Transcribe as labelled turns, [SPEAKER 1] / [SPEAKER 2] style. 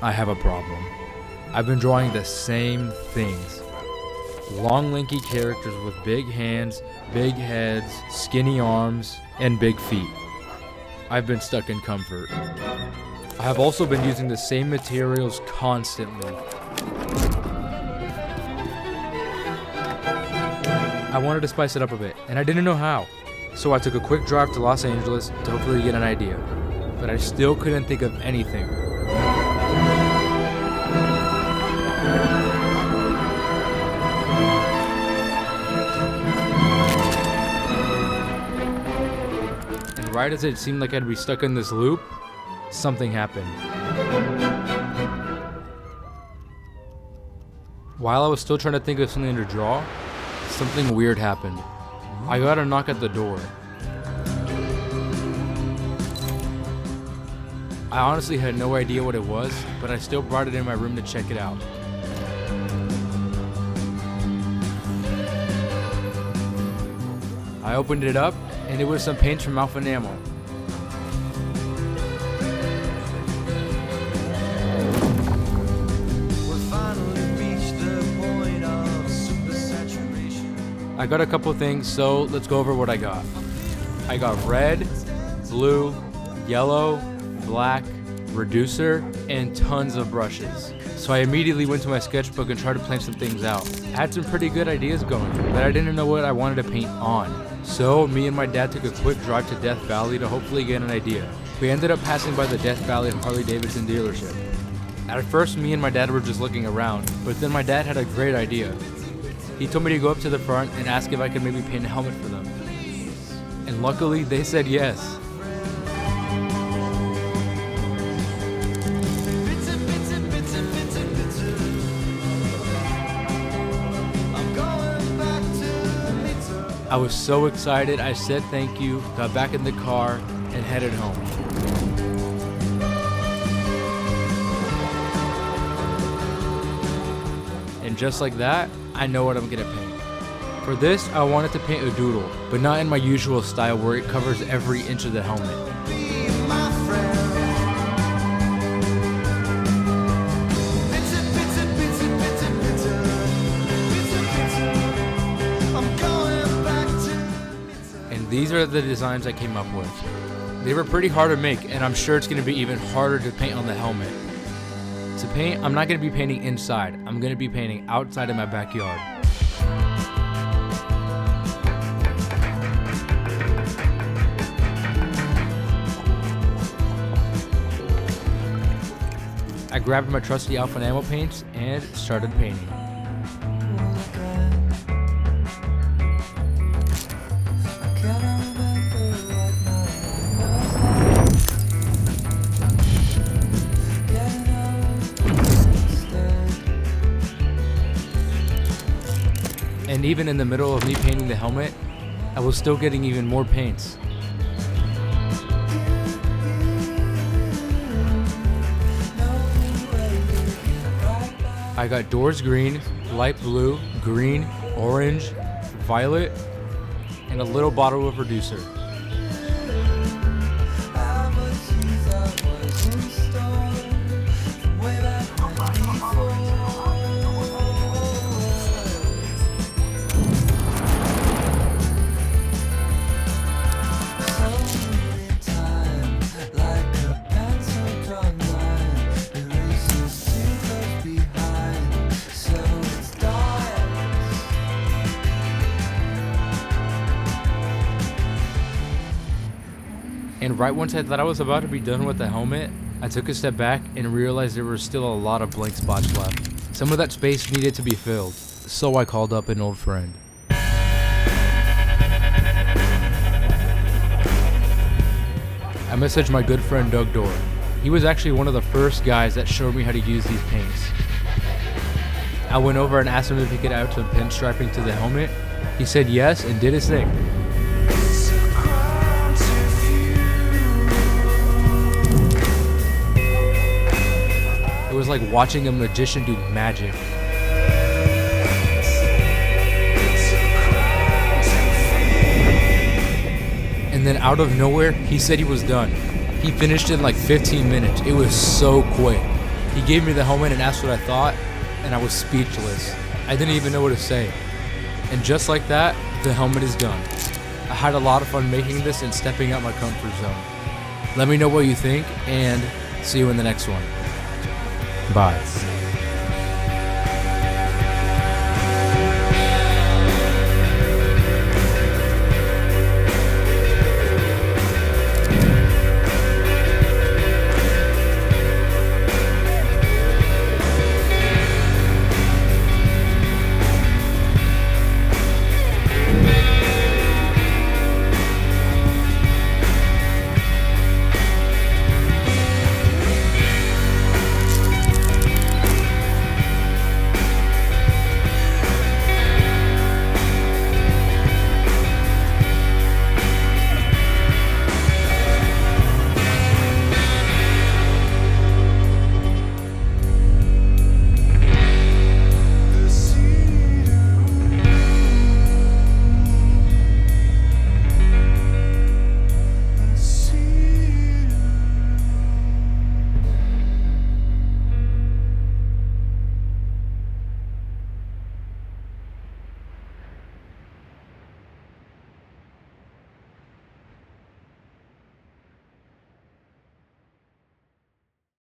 [SPEAKER 1] I have a problem. I've been drawing the same things. Long lanky characters with big hands, big heads, skinny arms, and big feet. I've been stuck in comfort. I have also been using the same materials constantly. I wanted to spice it up a bit, and I didn't know how. So I took a quick drive to Los Angeles to hopefully get an idea. But I still couldn't think of anything. And right as it seemed like I'd be stuck in this loop, something happened. While I was still trying to think of something to draw, something weird happened. I got a knock at the door. I honestly had no idea what it was, but I still brought it in my room to check it out. I opened it up, and it was some paints from Alpha Enamel. I got a couple things, so let's go over what I got. I got red, blue, yellow, black, reducer, and tons of brushes. So I immediately went to my sketchbook and tried to plan some things out. I had some pretty good ideas going, but I didn't know what I wanted to paint on. So me and my dad took a quick drive to Death Valley to hopefully get an idea. We ended up passing by the Death Valley Harley Davison dealership. At first, me and my dad were just looking around, but then my dad had a great idea. He told me to go up to the front and ask if I could maybe paint a helmet for them. And luckily, they said yes. I was so excited, I said thank you, got back in the car, and headed home. And just like that, I know what I'm gonna paint. For this, I wanted to paint a doodle, but not in my usual style where it covers every inch of the helmet. And these are the designs I came up with. They were pretty hard to make, and I'm sure it's gonna be even harder to paint on the helmet. To paint, I'm not going to be painting inside. I'm going to be painting outside in my backyard. I grabbed my trusty Alpha Enamel paints and started painting. And even in the middle of me painting the helmet, I was still getting even more paints. I got doors green, light blue, green, orange, violet, and a little bottle of reducer. And right once I thought I was about to be done with the helmet, I took a step back and realized there were still a lot of blank spots left. Some of that space needed to be filled, so I called up an old friend. I messaged my good friend Doug Dorr. He was actually one of the first guys that showed me how to use these paints. I went over and asked him if he could add some pinstriping to the helmet. He said yes and did his thing. It was like watching a magician do magic. And then out of nowhere, he said he was done. He finished in like 15 minutes. It was so quick. He gave me the helmet and asked what I thought, and I was speechless. I didn't even know what to say. And just like that, the helmet is done. I had a lot of fun making this and stepping out my comfort zone. Let me know what you think, and see you in the next one. Bye.